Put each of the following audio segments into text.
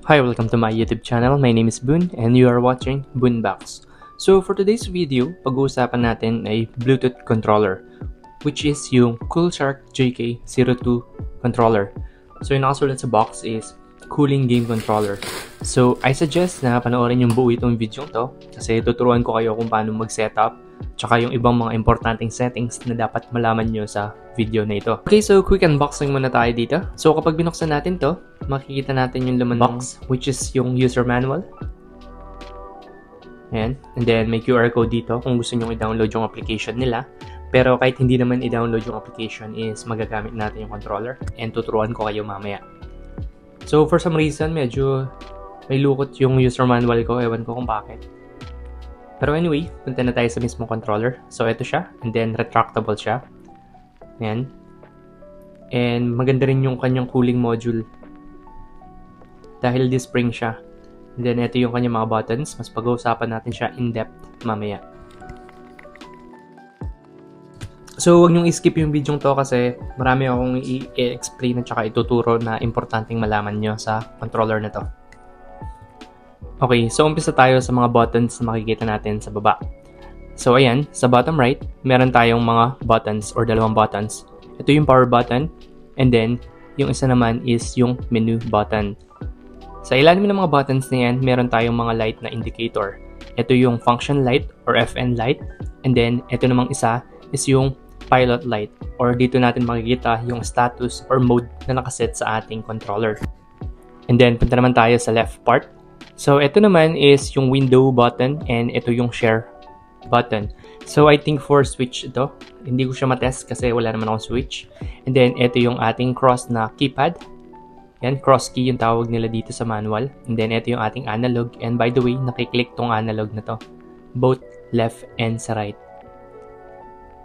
Hi, welcome to my YouTube channel. My name is Boon and you are watching Boonbox. So for today's video, pag-uusapan natin ay Bluetooth controller, which is yung Coolshark JK02 controller. So yung nakasulat sa box is Cooling Game Controller. So I suggest na panoorin yung buo itong video to kasi tuturuan ko kayo kung paano mag-setup tsaka yung ibang mga importanteng settings na dapat malaman nyo sa video na ito. Okay, so quick unboxing muna tayo dito. So kapag binuksan natin to, makikita natin yung laman box, which is yung user manual. Ayan. And then may QR code dito kung gusto nyo i-download yung application nila. Pero kahit hindi naman i-download yung application is magagamit natin yung controller and tuturuan ko kayo mamaya. So for some reason, medyo may lukot yung user manual ko. Ewan ko kung bakit. Pero anyway, punta na tayo sa mismong controller. So ito siya. And then retractable siya. Ayan. And maganda rin yung kanyang cooling module. Dahil D-spring siya. And then ito yung kanyang mga buttons. Mas pag-uusapan natin siya in-depth mamaya. So huwag niyong i-skip yung video to kasi marami akong i-explain at saka ituturo na importanteng malaman nyo sa controller na to. Okay, so umpisa tayo sa mga buttons na makikita natin sa baba. So ayan, sa bottom right, meron tayong mga buttons or dalawang buttons. Ito yung power button and then yung isa naman is yung menu button. Sa ilalim ng mga buttons na yan, meron tayong mga light na indicator. Ito yung function light or FN light and then ito namang isa is yung pilot light or dito natin makikita yung status or mode na nakaset sa ating controller. And then punta naman tayo sa left part. So ito naman is yung window button and ito yung share button. So I think for switch ito. Hindi ko siya matest kasi wala naman akong switch. And then ito yung ating cross na keypad. Yan, cross key yung tawag nila dito sa manual. And then ito yung ating analog. And by the way, nakiklik tong analog na to. Both left and sa right.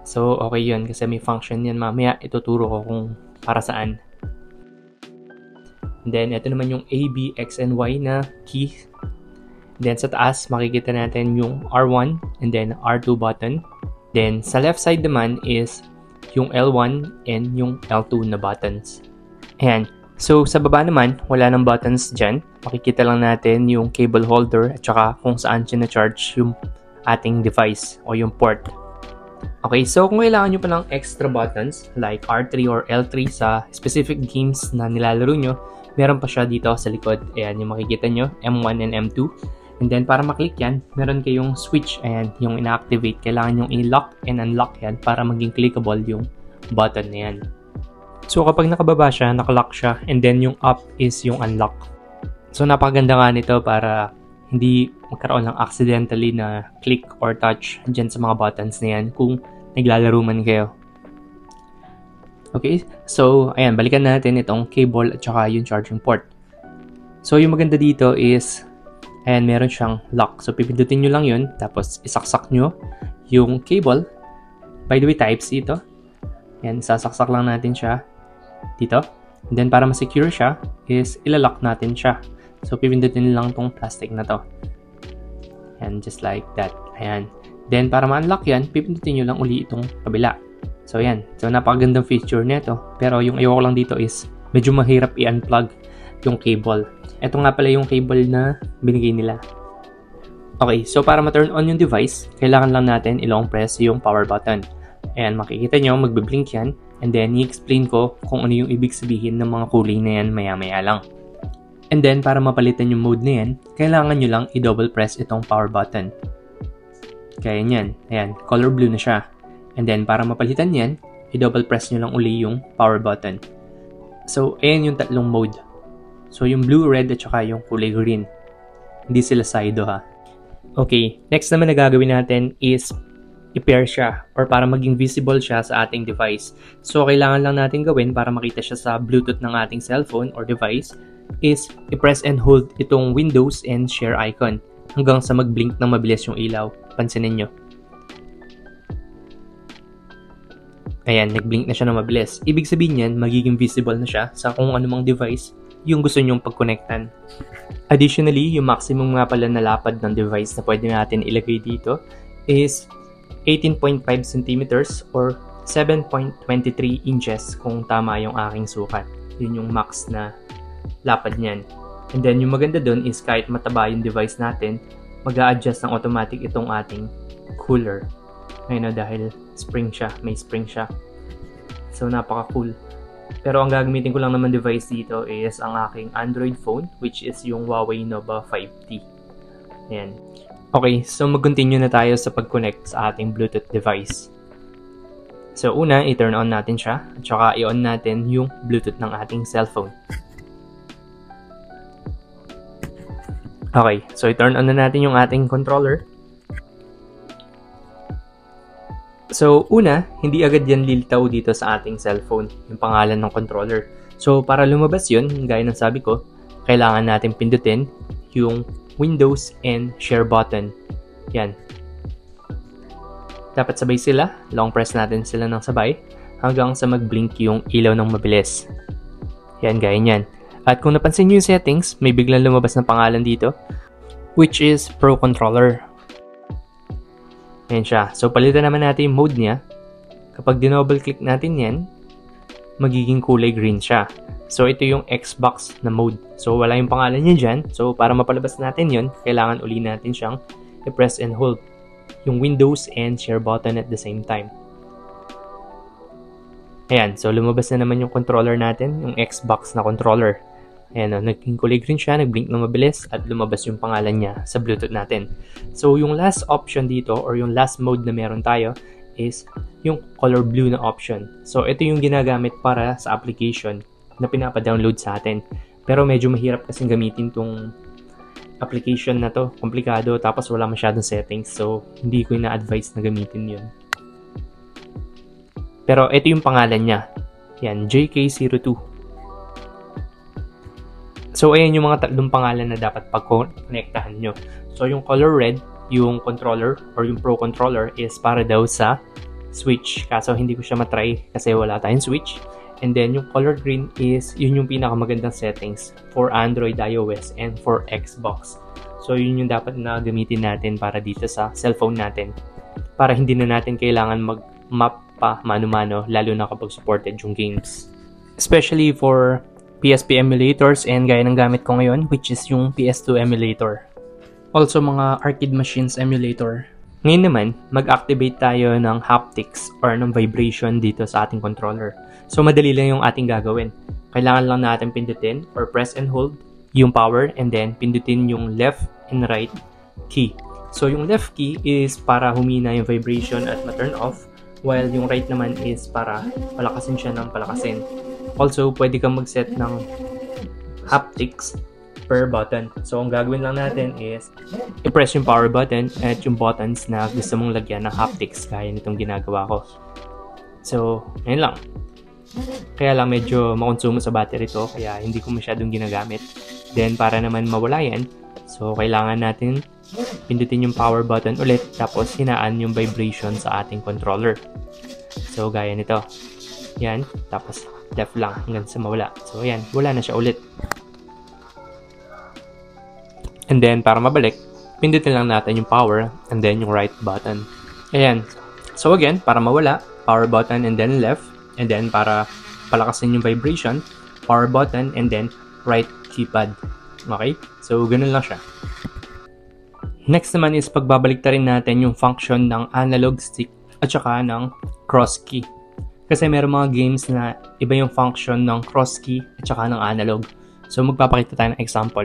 So okay yun kasi may function yan. Mamaya ituturo ko kung para saan. And then, ito naman yung A, B, X, and Y na key. Then, sa taas, makikita natin yung R1 and then R2 button. Then, sa left side naman is yung L1 and yung L2 na buttons. Ayan. So, sa baba naman, wala nang buttons dyan. Makikita lang natin yung cable holder at saka kung saan siya na-charge yung ating device o yung port. Okay, so kung kailangan nyo pa ng extra buttons like R3 or L3 sa specific games na nilalaro nyo, meron pa siya dito sa likod. Ayan, yung makikita nyo, M1 and M2. And then, para maklik yan, meron kayong switch. Ayan, yung ina-activate. Kailangan yung i-lock and unlock yan para maging clickable yung button na yan. So, kapag nakababa siya, nakalock siya. And then, yung up is yung unlock. So, napakaganda nga nito para hindi magkaroon ng accidentally na click or touch dyan sa mga buttons na yan kung naglalaro man kayo. Okay, so ayan, balikan natin itong cable at saka yung charging port. So yung maganda dito is, ayan, meron siyang lock. So pipindutin nyo lang yun, tapos isaksak nyo yung cable. By the way, Type-C ito. Ayan, sasaksak lang natin siya dito. And then para ma-secure siya, is ilalock natin siya. So pipindutin lang tong plastic na to. Ayan, just like that. Ayan. Then para ma-unlock yan, pipindutin nyo lang uli itong kabila. So yan, so napakagandang feature nito. Pero yung ayoko lang dito is medyo mahirap i-unplug yung cable. Ito nga pala yung cable na binigay nila. Okay, so para ma-turn on yung device, kailangan lang natin i-long press yung power button. Ayan, makikita nyo, magbe-blink yan. And then, i-explain ko kung ano yung ibig sabihin ng mga cooling na yan maya-maya lang. And then, para mapalitan yung mode na yan, kailangan nyo lang i-double press itong power button. Kaya yan, ayan, color blue na siya. And then, para mapalitan yan, i-double press nyo lang uli yung power button. So, ayan yung tatlong mode. So, yung blue, red, at saka yung kulay green. Hindi sila saido ha. Okay, next naman na gagawin natin is i-pair siya or para maging visible siya sa ating device. So, kailangan lang natin gawin para makita siya sa Bluetooth ng ating cellphone or device is i-press and hold itong Windows and share icon hanggang sa mag-blink ng mabilis yung ilaw. Pansinin nyo. Ayan, nag-blink na siya na mabilis. Ibig sabihin yan, magiging visible na siya sa kung anumang device yung gusto nyong pag-connectan. Additionally, yung maximum nga pala na lapad ng device na pwede natin ilagay dito is 18.5 cm or 7.23 inches kung tama yung aking sukat. Yun yung max na lapad niyan. And then yung maganda dun is kahit mataba yung device natin, mag-a-adjust ng automatic itong ating cooler. Ayun, dahil spring siya, may spring siya. So napaka-cool. Pero ang gagamitin ko lang naman device dito is ang aking Android phone, which is yung Huawei Nova 5T. Ayan. Okay, so mag-continue na tayo sa pag-connect sa ating Bluetooth device. So una, i-turn on natin siya, at saka i-on natin yung Bluetooth ng ating cellphone. Okay, so i-turn on na natin yung ating controller. So, una, hindi agad yan lilitaw dito sa ating cellphone, yung pangalan ng controller. So, para lumabas yun, gaya ng sabi ko, kailangan natin pindutin yung Windows and Share button. Yan. Dapat sabay sila, long press natin sila ng sabay, hanggang sa mag-blink yung ilaw ng mabilis. Yan, gaya nyan. At kung napansin nyo yung settings, may biglang lumabas na pangalan dito, which is Pro Controller. Ayan siya. So, palitan naman natin yung mode niya. Kapag dinouble click natin yan, magiging kulay green siya. So, ito yung Xbox na mode. So, wala yung pangalan niya dyan. So, para mapalabas natin yun, kailangan uli natin siyang i-press and hold yung Windows and Share button at the same time. Ayan. So, lumabas na naman yung controller natin, yung Xbox na controller. Ayan, naging kulay green siya, nag-blink na mabilis, at lumabas yung pangalan niya sa Bluetooth natin. So, yung last option dito, or yung last mode na meron tayo, is yung color blue na option. So, ito yung ginagamit para sa application na pinapa-download sa atin. Pero medyo mahirap kasing gamitin tong application na to. Komplikado, tapos wala masyadong settings. So, hindi ko na-advise na gamitin yun. Pero, ito yung pangalan niya. Yan, JK02. So, ayan yung mga tatlong pangalan na dapat pag-connectahan nyo. So, yung color red, yung controller or yung Pro Controller is para daw sa switch. Kaso, hindi ko siya matry kasi wala tayong switch. And then, yung color green is, yun yung pinakamagandang settings for Android, iOS, and for Xbox. So, yun yung dapat na gamitin natin para dito sa cellphone natin. Para hindi na natin kailangan mag-map pa mano-mano, lalo na kapag supported yung games. Especially for PSP emulators and gaya ng gamit ko ngayon, which is yung PS2 emulator. Also mga arcade machines emulator. Ngayon naman, mag-activate tayo ng haptics or ng vibration dito sa ating controller. So madali lang yung ating gagawin. Kailangan lang natin pindutin or press and hold yung power and then pindutin yung left and right key. So yung left key is para humina yung vibration at ma-turn off, while yung right naman is para palakasin siya ng palakasin. Also, pwede kang mag-set ng haptics per button. So, ang gagawin lang natin is i-press yung power button at yung buttons na gusto mong lagyan ng haptics gaya nitong ginagawa ko. So, ayun lang. Kaya lang medyo makonsumo sa battery to, kaya hindi ko masyadong ginagamit. Then, para naman mawala yan, so kailangan natin pindutin yung power button ulit tapos hinaan yung vibration sa ating controller. So, gaya nito. Yan, tapos left lang hanggang sa mawala. So, ayan, wala na siya ulit. And then, para mabalik, pindutin lang natin yung power and then yung right button. Ayan. So, again, para mawala, power button and then left. And then, para palakasin yung vibration, power button and then right keypad. Okay? So, ganun lang siya. Next naman is pagbabalik rin natin yung function ng analog stick at saka ng cross key. Kasi meron mga games na iba yung function ng cross key at saka ng analog. So, magpapakita tayo ng example.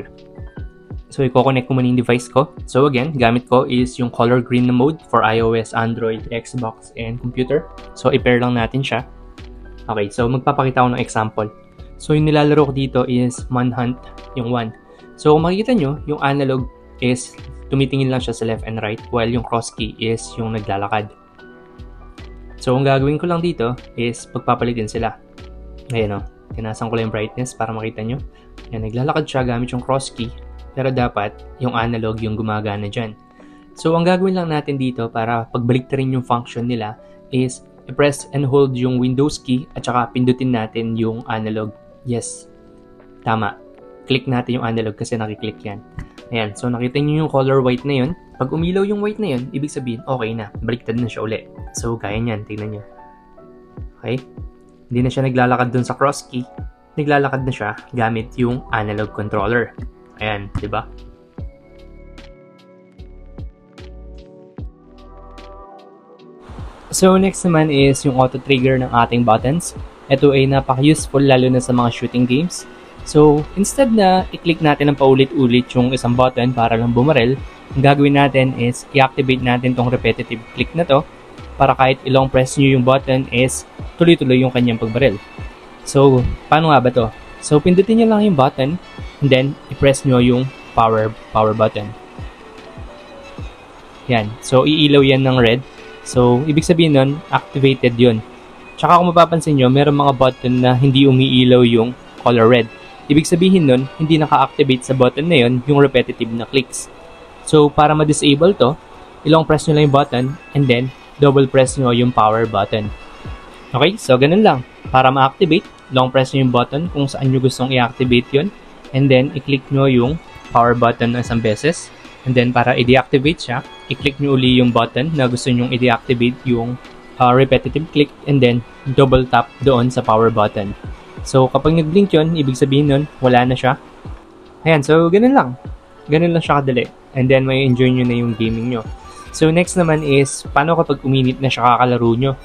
So, i-connect ko muna yung device ko. So, again, gamit ko is yung color green na mode for iOS, Android, Xbox, and computer. So, i-pair lang natin siya. Okay, so magpapakita ko ng example. So, yung nilalaro ko dito is Manhunt, yung 1. So, kung makikita nyo, yung analog is tumitingin lang siya sa left and right, while yung cross key is yung naglalakad. So, ang gagawin ko lang dito is pagpapalitin sila. Ayan o, tinasan ko lang yung brightness para makita nyo. Ayan, naglalakad siya gamit yung cross key, pero dapat yung analog yung gumagana dyan. So, ang gagawin lang natin dito para pagbalik rin yung function nila is i-press and hold yung Windows key at saka pindutin natin yung analog. Yes, tama. Click natin yung analog kasi nakiklik yan. Ayan, so nakita nyo yung color white na yun. Pag umilaw yung white na yun, ibig sabihin, okay na. Baliktad na siya ulit. So, gaya nyan. Tingnan nyo. Okay? Hindi na siya naglalakad dun sa cross key. Naglalakad na siya gamit yung analog controller. Ayan, di ba? So, next naman is yung auto-trigger ng ating buttons. Ito ay napaka-useful lalo na sa mga shooting games. So, instead na i-click natin ng paulit-ulit yung isang button para lang bumarel, ang gagawin natin is i-activate natin tong repetitive click na to para kahit ilong press nyo yung button is tuloy-tuloy yung kanyang pagbarel. So, paano nga ba to? So, pindutin nyo lang yung button and then i-press nyo yung power button. Yan. So, iilaw yan ng red. So, ibig sabihin nun, activated yun. Tsaka kung mapapansin nyo, meron mga button na hindi umiilaw yung color red. Ibig sabihin nun, hindi naka-activate sa button na yun yung repetitive na clicks. So, para ma-disable to, ilong press nyo lang yung button and then double press nyo yung power button. Okay? So, ganun lang. Para ma-activate, long press nyo yung button kung saan nyo gustong i-activate yun and then i-click nyo yung power button ng isang beses. And then, para i-deactivate siya, i-click nyo uli yung button na gusto nyong i-deactivate yung repetitive click and then double tap doon sa power button. So, kapag nag-blink yun, ibig sabihin nun, wala na siya. Ayan, so ganun lang. Ganun lang siya kadali. And then, may enjoy nyo na yung gaming nyo. So, next naman is, paano kapag uminit na siya kakalaro nyo?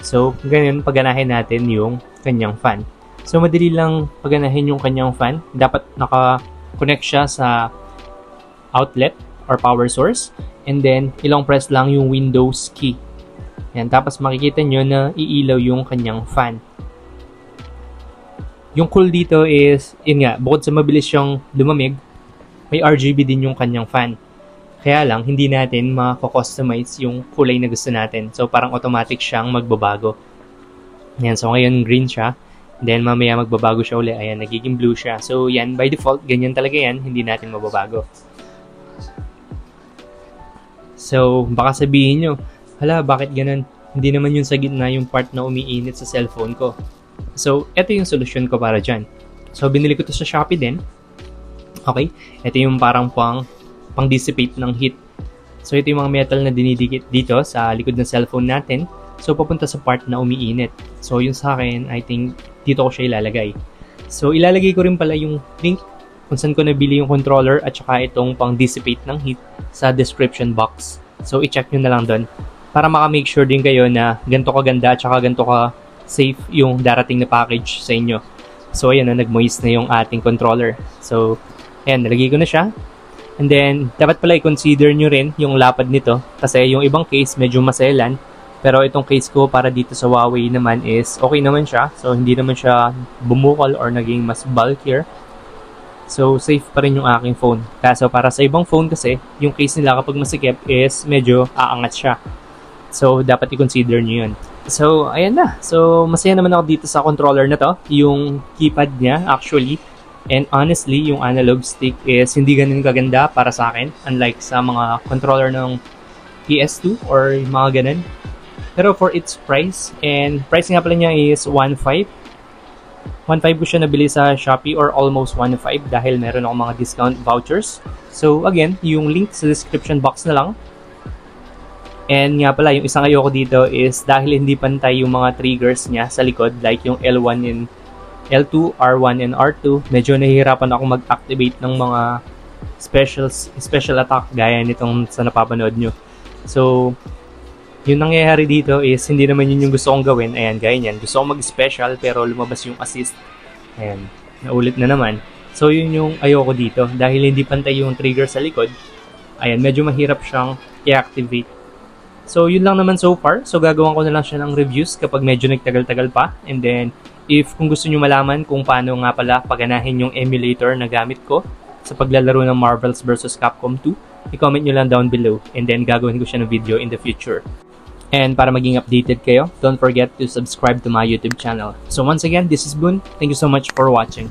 So, ganun, paganahin natin yung kanyang fan. So, madali lang paganahin yung kanyang fan. Dapat naka-connect siya sa outlet or power source, and then ilong press lang yung Windows key. Yan, tapos makikita nyo na iilaw yung kanyang fan. Yung cool dito is, yun nga, bukod sa mabilis siyang lumamig, may RGB din yung kanyang fan. Kaya lang, hindi natin mako-customize yung kulay na gusto natin. So, parang automatic siyang magbabago. Yan, so ngayon green siya. Then, mamaya magbabago siya uli. Ayan, nagiging blue siya. So, yan, by default, ganyan talaga yan. Hindi natin mababago. So, baka sabihin nyo, hala, bakit ganun? Hindi naman yung sa gitna yung part na umiinit sa cellphone ko. So, ito yung solusyon ko para dyan. So, binili ko to sa Shopee din. Okay? Ito yung parang pang-dissipate ng heat. So, ito yung mga metal na dinidikit dito sa likod ng cellphone natin. So, papunta sa part na umiinit. So, yung sa akin, I think, dito ko siya ilalagay. So, ilalagay ko rin pala yung link kung saan ko nabili yung controller at saka itong pang-dissipate ng heat sa description box. So, i-check nyo na lang doon para maka-make sure din kayo na ganito kaganda at saka ganito ka safe yung darating na package sa inyo. So, ayan na, nag-moist na yung ating controller. So, ayan, nalagay ko na siya. And then, dapat pala i-consider nyo rin yung lapad nito kasi yung ibang case medyo maselan. Pero itong case ko para dito sa Huawei naman is okay naman siya. So, hindi naman siya bumukol or naging mas bulkier. So, safe pa rin yung aking phone. Kaso para sa ibang phone kasi, yung case nila kapag masikip is medyo aangat siya. So, dapat i-consider nyo yun. So, ayan na. So, masaya naman ako dito sa controller na to. Yung keypad niya, actually. And honestly, yung analog stick is hindi ganun kaganda para sa akin. Unlike sa mga controller ng PS2 or mga ganun. Pero for its price, and price nga pala niya is 1.5. 1.5 ko siya nabili sa Shopee or almost 1.5 dahil meron akong mga discount vouchers. So again, yung link sa description box na lang. And nga pala, yung isang ayoko dito is dahil hindi pantay yung mga triggers niya sa likod, like yung L1 and L2, R1 and R2, medyo nahihirapan ako mag-activate ng mga special attack gaya nitong sa napapanood nyo. So, yung nangyayari dito is hindi naman yun yung gusto kong gawin. Ayan, gaya niyan. Gusto kong mag-special pero lumabas yung assist. Ayan, naulit na naman. So, yun yung ayoko dito. Dahil hindi pantay yung trigger sa likod, ayan, medyo mahirap siyang i-activate. So, yun lang naman so far. So, gagawin ko na lang siya ng reviews kapag medyo nagtagal-tagal pa. And then, kung gusto nyo malaman kung paano nga pala paganahin yung emulator na gamit ko sa paglalaro ng Marvel's vs. Capcom 2, i-comment nyo lang down below. And then, gagawin ko siya ng video in the future. And para maging updated kayo, don't forget to subscribe to my YouTube channel. So once again, this is Boon. Thank you so much for watching.